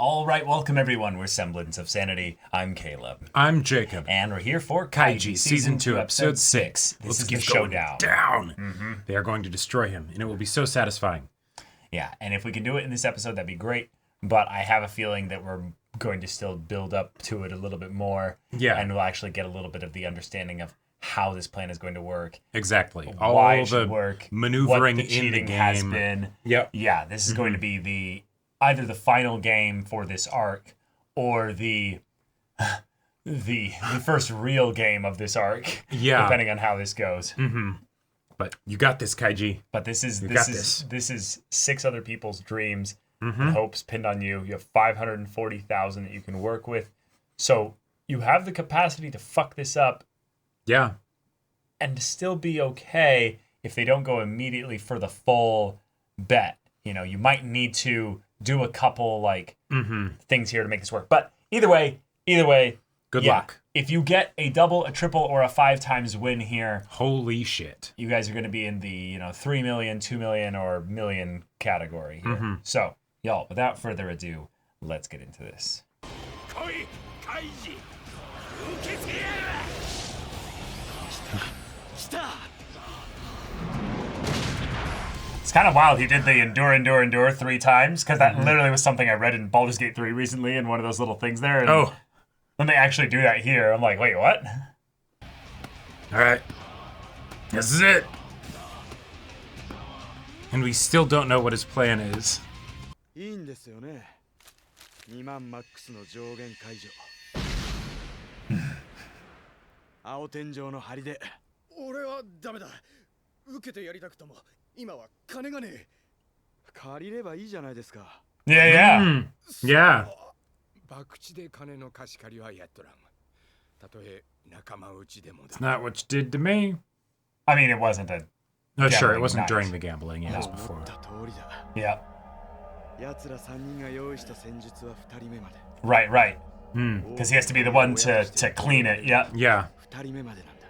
All right, welcome everyone. We're Semblance of Sanity. I'm Caleb. I'm Jacob. And we're here for Kaiji, Season 2, Episode 6. This is the showdown. Down! They are going to destroy him, and it will be so satisfying. Yeah, and if we can do it in this episode, that'd be great. But I have a feeling that we're going to still build up to it a little bit more. Yeah. And we'll actually get a little bit of the understanding of how this plan is going to work. Exactly. Why All it should the work. maneuvering what the in the cheating game has been. Yep. Yeah, this is going to be either the final game for this arc or the first real game of this arc. Yeah. Depending on how this goes. But you got this, Kaiji. But this is this. 6 other people's dreams and hopes pinned on you. You have 540,000 that you can work with. So you have the capacity to fuck this up. Yeah. And to still be okay if they don't go immediately for the full bet. You know, you might need to do a couple things here to make this work. But either way, Good luck. If you get a double, a triple, or a 5 times win here, holy shit. You guys are going to be in the 3 million, 2 million, or million category here. So, y'all, without further ado, let's get into this. It's kind of wild he did the endure 3 times, because that literally was something I read in Baldur's Gate 3 recently in one of those little things there. And when they actually do that here, I'm like, wait, what? Alright. This is it. And we still don't know what his plan is. いいんですよね。2万マックスの上限解除。青天井の梁で。俺はダメだ。受けてやりたくとも今は金がねえ。借りればいいじゃないですか。Yeah. Yeah. 博打で金の貸し借りはやっとらん。たとえ仲間内でもだ。It's not what you did to me. I mean, it wasn't a... No, sure, it Gambling wasn't night. during the gambling, it was before. 通りだ。 Yeah. 奴ら3人が用意した戦術は2人目まで。 Right. Because he has to be the one to clean it, yeah. Yeah. 2人目までなんだ。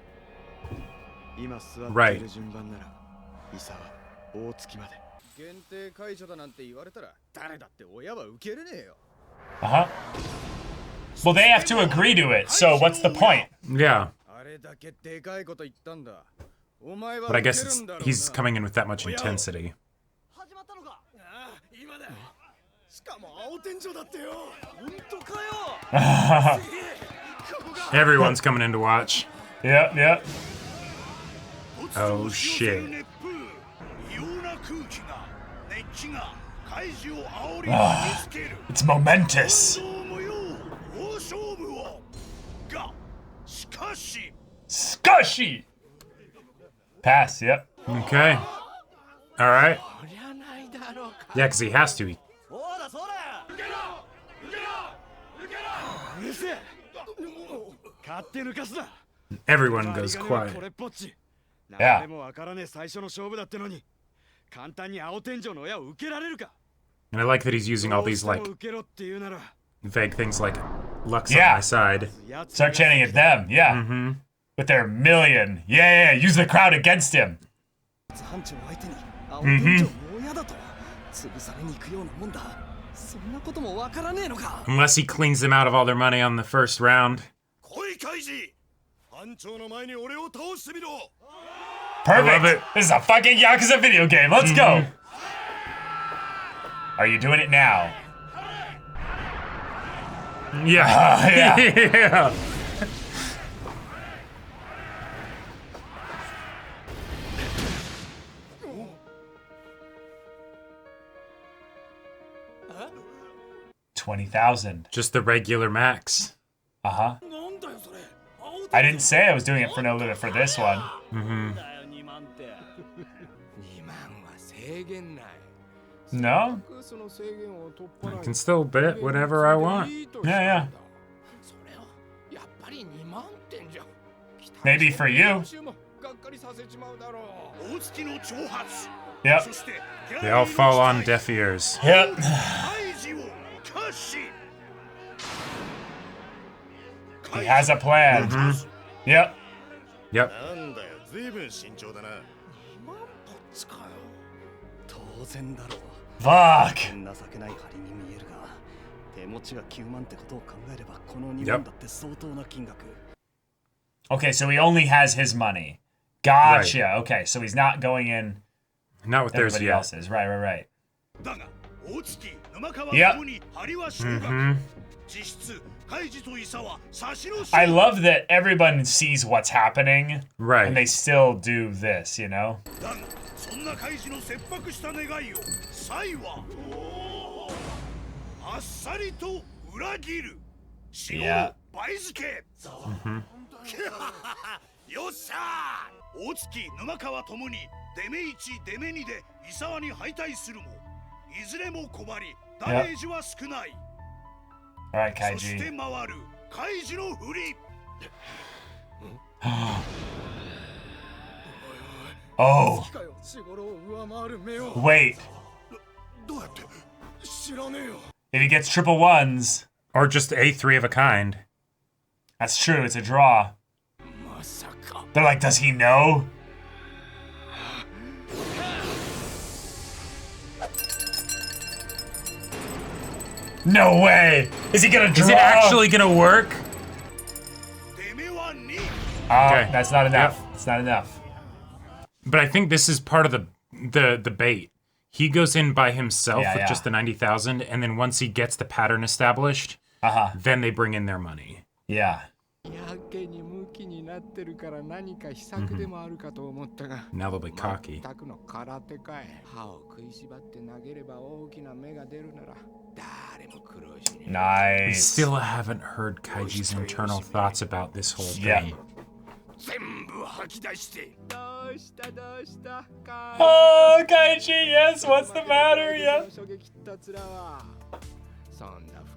今座っている順番なら、伊沢、大月まで。限定解除だなんて言われたら、誰だって親は受けれねえよ。Uh-huh. Well, they have to agree to it, so what's the point? Yeah. あれだけでかいこと言ったんだ。 But I guess he's coming in with that much intensity. Everyone's coming in to watch. Yep. Oh shit. It's momentous. Scushy! Pass, yep. Okay. Alright. Yeah, because he has to. Everyone goes quiet. Yeah. And I like that he's using all these, vague things like, luck's on Yeah. my side. Start chanting at them, yeah. With their million. Yeah, use the crowd against him. Unless he cleans them out of all their money on the first round. Perfect. love it. This is a fucking Yakuza video game. Let's go. Are you doing it now? Yeah. Yeah. Yeah. $20,000. Just the regular max. Uh-huh. I didn't say I was doing it for no limit for this one. No? I can still bet whatever I want. Yeah. Maybe for you. Yep. They all fall on deaf ears. Yep. He has a plan. Yep. Yep. 随分慎重だな。2万ポッツかよ。当然だろう。Fuck. 情けない針に見えるが、Okay, so he only has his money. Gotcha. Right. Okay, so he's not going in. Not with theirs yet. Else's. Right. Yep. I love that everyone sees what's happening. Right. And they still do this, you know? Yeah. よっしゃー大月沼川ともに出目1出目2で伊沢に敗退するもいずれも困りダメージは少ない。Alright, Kaiji. そして回るカイジの振り。Oh. Wait. どうやって知らねえよ。If he gets triple ones, or just a 3 of a kind. That's true. It's a draw. They're like, does he know? No way! Is he gonna draw? Is it actually gonna work? Okay. That's not enough. Yep. It's not enough. But I think this is part of the bait. He goes in by himself with just the 90,000, and then once he gets the pattern established, then they bring in their money. Yeah. Now they'll be cocky. Nice. We still haven't heard Kaiji's internal thoughts about this whole thing. Yeah. Oh, Kaiji, yes, what's the matter? Yeah.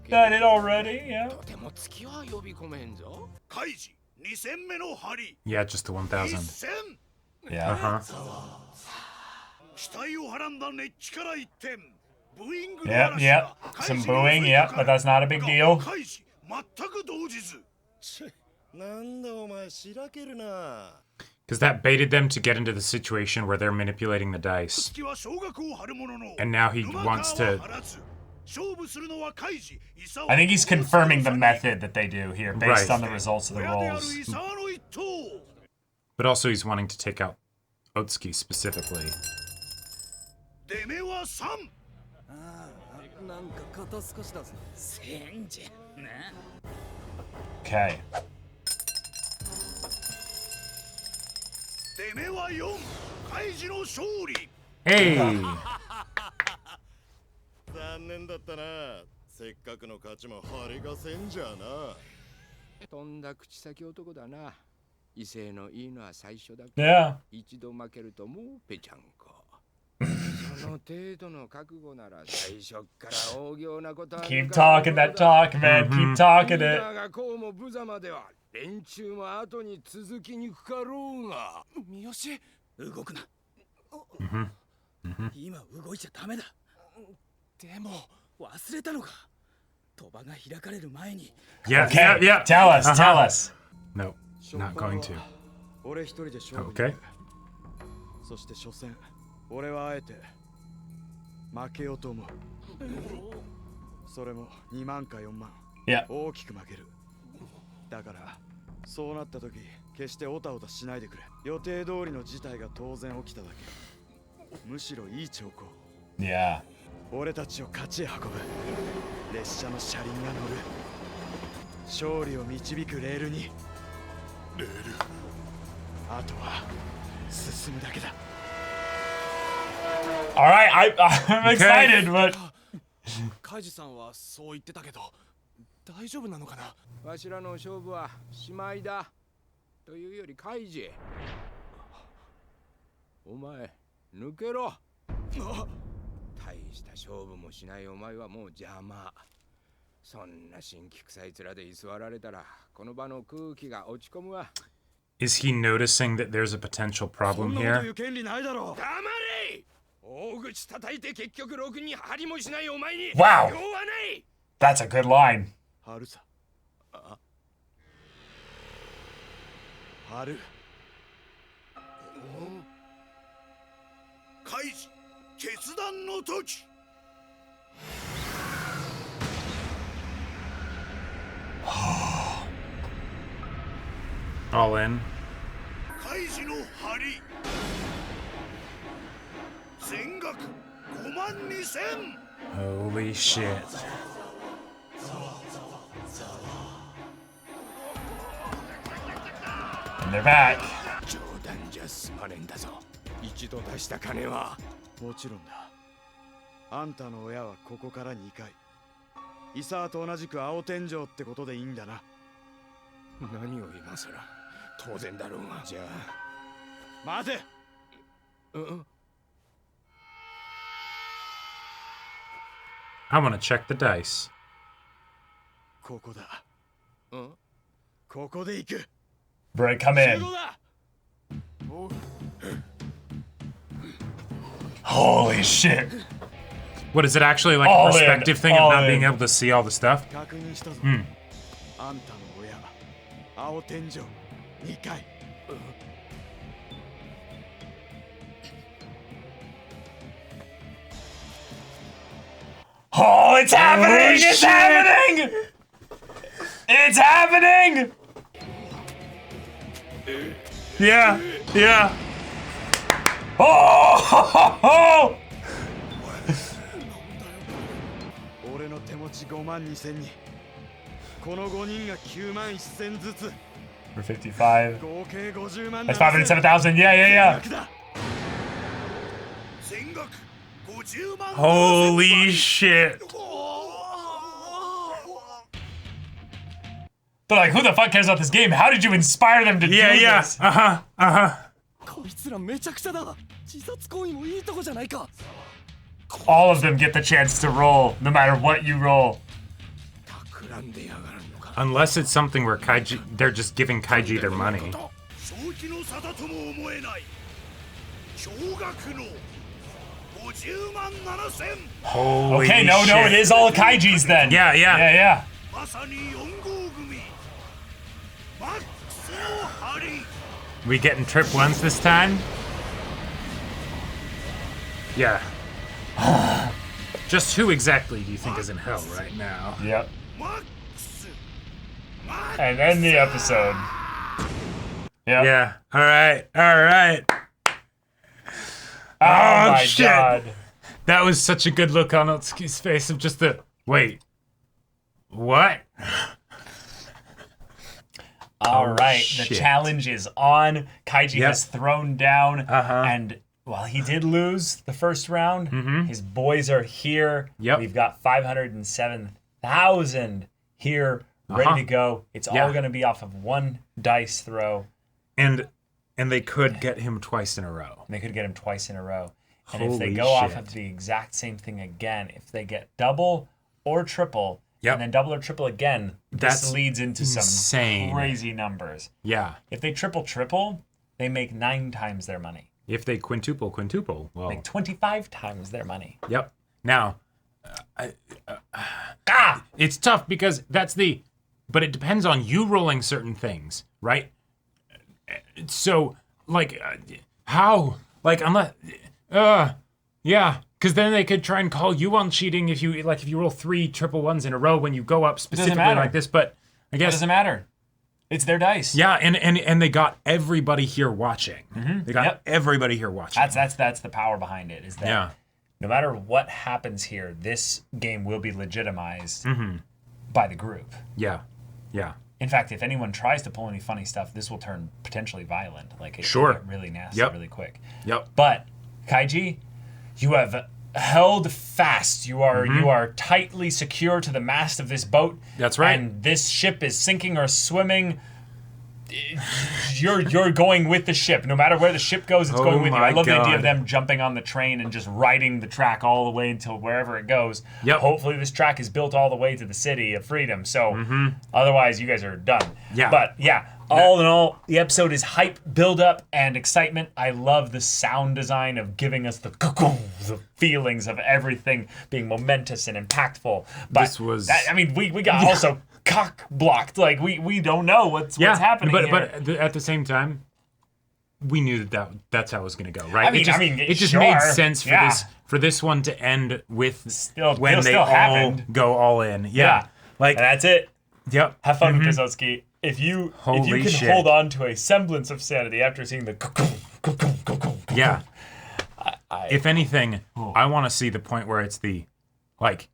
Done it already, yeah. Yeah, just the 1,000. Yeah. Yep. Some booing, yep, but that's not a big deal. Because that baited them to get into the situation where they're manipulating the dice. And now he wants to... I think he's confirming the method that they do here based on the results of the rolls. But also he's wanting to take out Otsuki specifically. Okay. Hey! 残念だったな。せっかくの勝ちも張りがせんじゃな。とんだ口先男だな。威勢のいいのは最初だけ。Yeah. 一度負けるともうぺちゃんこ。その程度の覚悟なら最初から大行なことは。Keep talking that talk, man. Keep talking it. がこうも無様では連中も後に続きにくかろうが。三好、動くな。今動いちゃダメだ。でも忘れたのか。鳥羽が開かれる前に。Yeah, okay. yeah. Tell us, tell us. No, not going to. 俺一人で勝負。Okay. そして初戦、俺はあえて負けようと思う。それも2万か4万。Yeah. 大きく負ける。だからそうなった時、決してオタオタしないでくれ。予定通りの事態が当然起きただけ。むしろいい兆候。Yeah. 俺たちを勝ちへ運ぶ列車の車輪が乗る勝利を導くレールにレールあとは進むだけだ Alright, I'm excited, but カイジさんはそう言ってたけど大丈夫なのかなわしらの勝負はしまいだというよりカイジお前抜けろ大した勝負もしないお前はもう邪魔。そんな新規臭い面で居座られたらこの場の空気が落ち込むわ。Is he noticing that there's a potential problem here? そんなこと言う権利ないだろ。黙れ！大口叩いて結局ろくに針もしないお前に。 Wow! 用はない。 That's a good line. 春さ。あ。春。カイジ。決断の時 All in. Kaiji no hari. Sengaku 52,000. Holy shit. And they're back. 冗談じゃ済まねえんだぞ。一度出した金は。もちろんだ。あんたの親はここから2回。イサーと同じく青天井ってことでいいんだな。何を今さら。当然だろうが。じゃあ。待て。I want to check the dice. ここだ。ここで行く。 Brett, come in. Holy shit. What is it actually like All a perspective in, thing of all not being in. able to see all the stuff? 確認したぞ。あんたの親、青天井2回。Oh, it's happening! It's shit. happening! It's happening! Yeah, yeah. Oh! 俺の手持ち52,000に、この5人が91,000ずつ。 For 55. 合計50万。 That's 507,000. Yeah, yeah, yeah. 全額50万。 Holy shit. They're like, who the fuck cares about this game? How did you inspire them to Yeah, do yeah. this? こいつらめちゃくちゃだ。自殺行為もいいとこじゃないか。 All of them get the chance to roll, no matter what you roll. 企んでやがるのか。 Unless it's something where Kaiji, they're just giving Kaiji their money. 正気の沙汰とも思えない。驚愕の50万7,000。 Holy Okay, no, shit. no, it is all Kaiji's then. Yeah, yeah. Yeah, yeah. まさに4号組。マックスの針。 We getting trip ones this time? Yeah. Just who exactly do you think is in hell right now? Yep. マックス。 And end the episode. Yep. Yeah. All right. All right. Oh, Oh, my shit. god. That was such a good look on Otsuki's face of just the wait. What? All right, the shit. challenge is on. Kaiji Yep. has thrown down, Uh-huh. and while he did lose the first round, his boys are here. Yep. We've got 507,000 here, ready to go. It's all Yeah. going to be off of one dice throw. And they could get him twice in a row. They could get him twice in a row. And if they Holy go off shit. of the exact same thing again, if they get double or triple, Yep. and then double or triple again, That's this leads into some insane. crazy numbers. Yeah. If they triple, they make 9 times their money. If they quintuple, well, Make 25 times their money. yep. Now, Ah! it's tough because but it depends on you rolling certain things, right? So, like, how? Like, unless, yeah, because then they could try and call you on cheating if you roll 3 triple ones in a row when you go up specifically matter. like this. But I It guess doesn't matter. It's their dice. yeah, and they got everybody here watching. They got Yep. everybody here watching. That's the power behind it. Is that Yeah. no matter what happens here, this game will be legitimized by the group. Yeah, yeah. In fact, if anyone tries to pull any funny stuff, this will turn potentially violent. Like it Sure. will get really nasty Yep. really quick. Yep. But Kaiji, you have held fast. You are tightly secure to the mast of this boat. That's right. And this ship is sinking or swimming. You're going with the ship. No matter where the ship goes, it's going with you. my I love the idea of God. them jumping on the train and just riding the track all the way until wherever it goes. Yep. Hopefully this track is built all the way to the city of freedom. So otherwise you guys are done. Yeah. But yeah, all in all, the episode is hype, build up, and excitement. I love the sound design of giving us the feelings of everything being momentous and impactful. But This was- we got also cock blocked. Like we don't know what's happening but here. but at the same time, we knew that's how it was going to go, right? I mean, it just sure, made sense yeah. for this one to end with Still- when it'll they still all happened. go all in. Yeah, Yeah. like And that's it. yep. Have fun with this, Otsuki. if you Holy can shit. hold on to a semblance of sanity after seeing the Yeah. If anything, I want to see the point where it's the, like,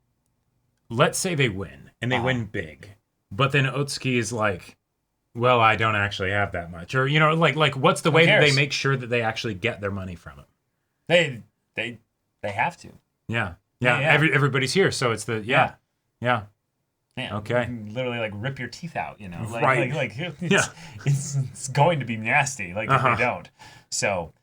let's say they win, and they win big, but then Otsuki is like, well, I don't actually have that much. Or, you know, like what's the way that they make sure that they actually get their money from it? They have to. Yeah. Everybody's here, so it's the, yeah. Man, Okay. you can literally like rip your teeth out, you know, like, Right. it's going to be nasty, like if they don't. So,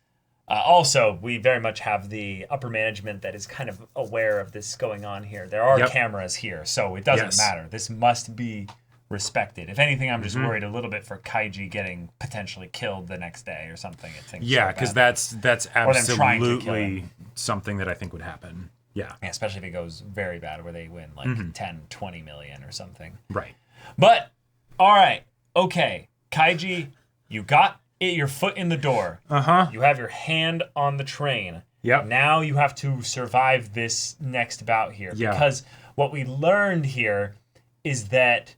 also, we very much have the upper management that is kind of aware of this going on here. There are cameras here, so it doesn't matter. This must be respected. If anything, I'm just worried a little bit for Kaiji getting potentially killed the next day or something. Yeah, because that's Or them trying to kill absolutely him. something that I think would happen. Yeah. Especially if it goes very bad where they win like 10, 20 million or something. Right. But, all right, okay. Kaiji, you got your foot in the door. Uh-huh. You have your hand on the train. Yep. Now you have to survive this next bout here. Yeah. Because what we learned here is that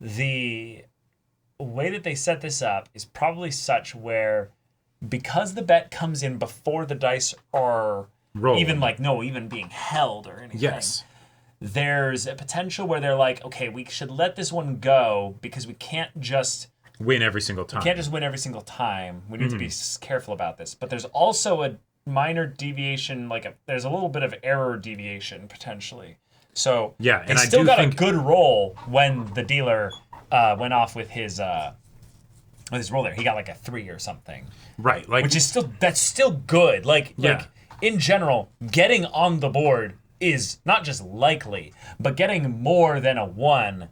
the way that they set this up is probably such where, because the bet comes in before the dice are Roll. even being held or anything. Yes. There's a potential where they're like, okay, we should let this one go because we can't just Win every single time. win every single time. We need to be careful about this. But there's also a minor deviation, there's a little bit of error deviation potentially. So Yeah, they and I still do got think- a good roll when the dealer went off with his roll there. He got like a 3 or something. Right. Like, Which is still good. Like in general, getting on the board is not just likely, but getting more than a 1,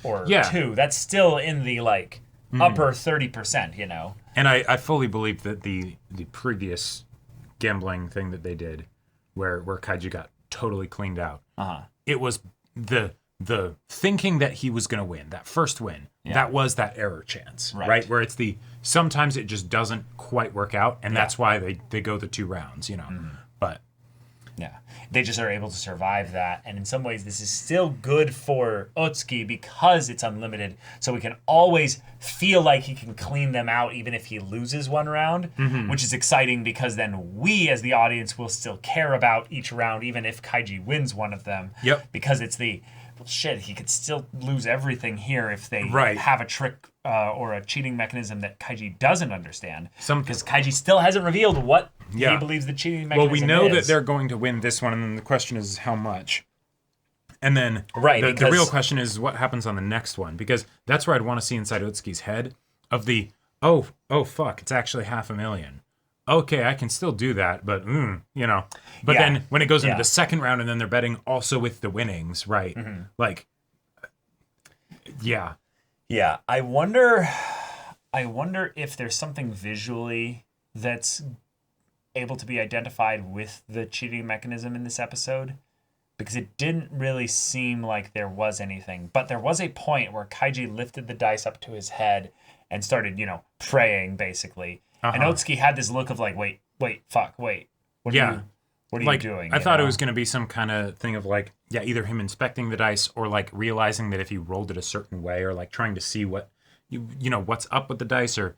or 2, that's still in the upper 30%, And I fully believe that the previous gambling thing that they did, where Kaiji got totally cleaned out, it was the thinking that he was going to win, that first win, that was that error chance, right? Where it's sometimes it just doesn't quite work out, and that's why they go the 2 rounds, But yeah, they just are able to survive that. And in some ways, this is still good for Otsuki because it's unlimited. So we can always feel like he can clean them out even if he loses one round, which is exciting because then we as the audience will still care about each round, even if Kaiji wins one of them. Yep. Because it's he could still lose everything here if they Right. have a trick or a cheating mechanism that Kaiji doesn't understand. Some- Because Kaiji still hasn't revealed what he Yeah. believes the cheating mechanism well, is. we know that they're going to win this one, and then the question is how much. And then the because- real question is what happens on the next one, because that's where I'd want to see inside Utsuki's head of the, oh fuck, it's actually 500,000. Okay, I can still do that, but But Yeah. then when it goes into Yeah. the second round and then they're betting also with the winnings, right? Like, yeah. Yeah, I wonder if there's something visually that's able to be identified with the cheating mechanism in this episode, because it didn't really seem like there was anything. But there was a point where Kaiji lifted the dice up to his head and started, praying basically. And Otsuki had this look of like, wait, fuck, wait. What are you doing? I thought it was going to be some kind of thing of either him inspecting the dice or realizing that if he rolled it a certain way, or trying to see what what's up with the dice, or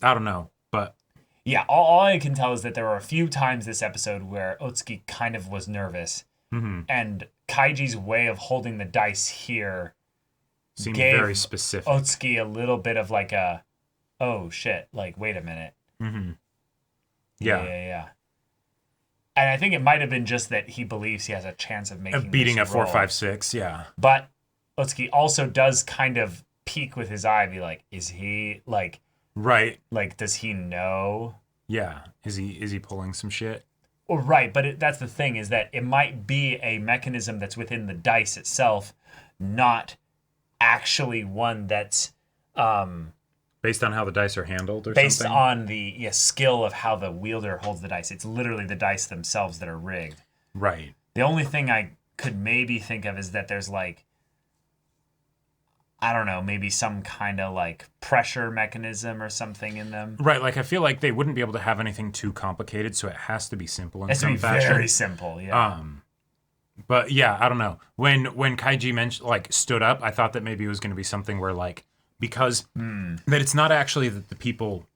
I don't know. But yeah, all I can tell is that there were a few times this episode where Otsuki kind of was nervous, and Kaiji's way of holding the dice here seemed gave very specific. Otsuki a little bit of oh shit, wait a minute. Yeah. And I think it might have been just that he believes he has a chance of making beating this a 4, roll. 5, 6, yeah. But Otsuki also does kind of peek with his eye, be like, is he Right. does he know? Yeah. Is he pulling some shit? Well, right, but that's the thing, is that it might be a mechanism that's within the dice itself, not actually one that's Based on how the dice are handled, or based something? on the skill of how the wielder holds the dice. It's literally the dice themselves that are rigged. Right. The only thing I could maybe think of is that there's I don't know, maybe some kind of pressure mechanism or something in them. Right, I feel like they wouldn't be able to have anything too complicated, so it has to be simple in It has to some be fashion. very simple, yeah. But yeah, I don't know. When Kaiji mentioned stood up, I thought that maybe it was going to be something where because that it's not actually that the people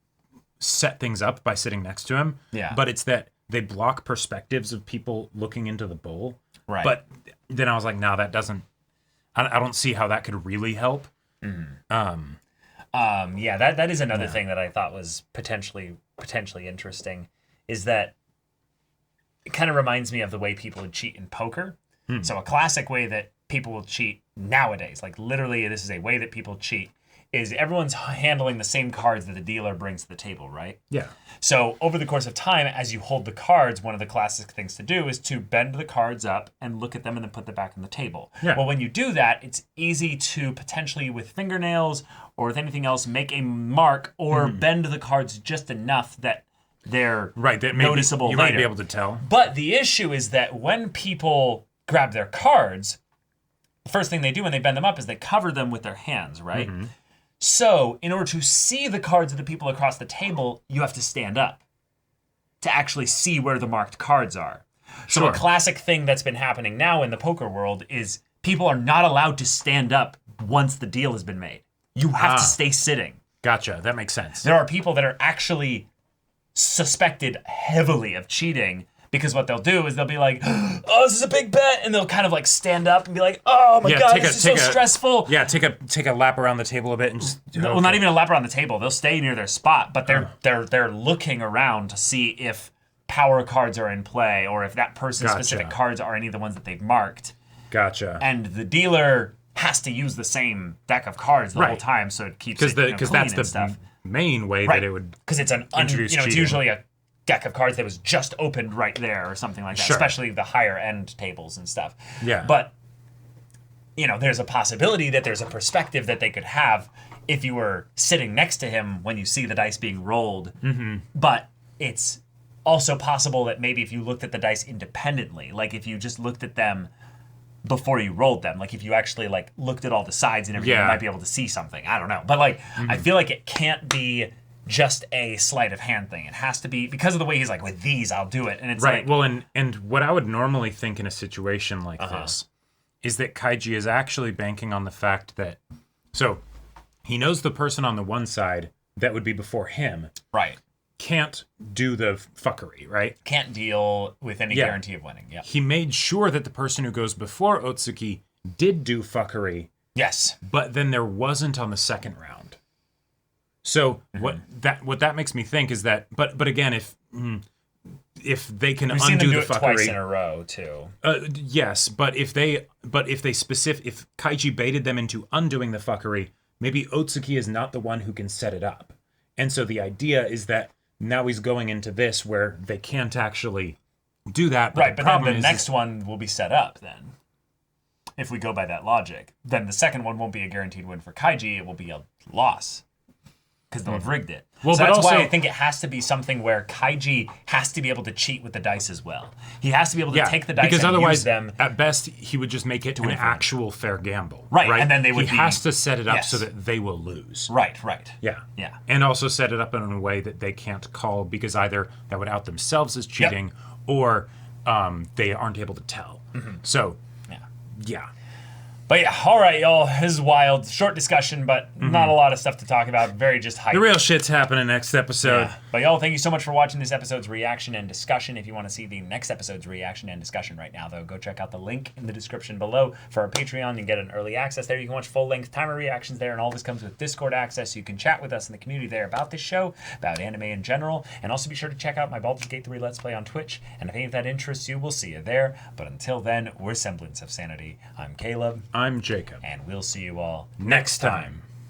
set things up by sitting next to him, but it's that they block perspectives of people looking into the bowl. Right. But then I was like, no, that doesn't. I don't see how that could really help. Yeah, that is another thing that I thought was potentially interesting, is that it kind of reminds me of the way people would cheat in poker. So a classic way that people will cheat nowadays, like literally this is a way that people cheat, is everyone's handling the same cards that the dealer brings to the table, right? Yeah. So over the course of time, as you hold the cards, one of the classic things to do is to bend the cards up and look at them and then put them back on the table. Yeah. Well, when you do that, it's easy to potentially, with fingernails or with anything else, make a mark or bend the cards just enough that they're that noticeable you later. might be able to tell. But the issue is that when people grab their cards, the first thing they do when they bend them up is they cover them with their hands, right? So, in order to see the cards of the people across the table, you have to stand up to actually see where the marked cards are. So a classic thing that's been happening now in the poker world is people are not allowed to stand up once the deal has been made. You have to stay sitting. Gotcha. That makes sense. There are people that are actually suspected heavily of cheating, because what they'll do is they'll be like, oh, this is a big bet, and they'll kind of like stand up and be like, oh my God, this is so stressful. Yeah, take a lap around the table a bit and just... Well, not even a lap around the table. They'll stay near their spot, but they're looking around to see if power cards are in play or if that person's specific cards are any of the ones that they've marked. Gotcha. And the dealer has to use the same deck of cards the whole time, so it keeps it clean that's the and stuff. main way that it would because it's introduce it's cheating. usually a deck of cards that was just opened right there or something like that, especially the higher end tables and stuff. Yeah. But there's a possibility that there's a perspective that they could have if you were sitting next to him when you see the dice being rolled. But it's also possible that maybe if you looked at the dice independently, like if you just looked at them before you rolled them, like if you actually like looked at all the sides and everything, you might be able to see something. I don't know. But like I feel like it can't be just a sleight of hand thing. It has to be because of the way he's like, with these I'll do it. And it's like, well, and what I would normally think in a situation like this is that Kaiji is actually banking on the fact that, so he knows the person on the one side that would be before him can't do the fuckery, right? Can't deal with any guarantee of winning. Yeah. He made sure that the person who goes before Otsuki did do fuckery. Yes. But then there wasn't on the second round. So what that makes me think is that, but again, if they can We've seen them undo do the it fuckery twice in a row too. Yes, but if Kaiji baited them into undoing the fuckery, maybe Otsuki is not the one who can set it up. And so the idea is that now he's going into this where they can't actually do that. But but then the next one will be set up then. If we go by that logic, then the second one won't be a guaranteed win for Kaiji, it will be a loss. Because they'll have rigged it. Well, so but that's also, why I think it has to be something where Kaiji has to be able to cheat with the dice as well. He has to be able to take the dice because and otherwise, use them. At best, he would just make it an actual fair gamble. Right, and then they would He has to set it up so that they will lose. Right. Yeah. Yeah. And also set it up in a way that they can't call because either that would out themselves as cheating or they aren't able to tell. So, yeah. But yeah, all right, y'all. This is wild. Short discussion, but not a lot of stuff to talk about. Very just hype. The real shit's happening next episode. Yeah. But y'all, thank you so much for watching this episode's reaction and discussion. If you want to see the next episode's reaction and discussion right now, though, go check out the link in the description below for our Patreon. You can get an early access there. You can watch full-length timer reactions there, and all this comes with Discord access. So you can chat with us in the community there about this show, about anime in general, and also be sure to check out my Baldur's Gate 3 Let's Play on Twitch. And if any of that interests you, we'll see you there. But until then, we're Semblance of Sanity. I'm Caleb. I'm Jacob. And we'll see you all next time.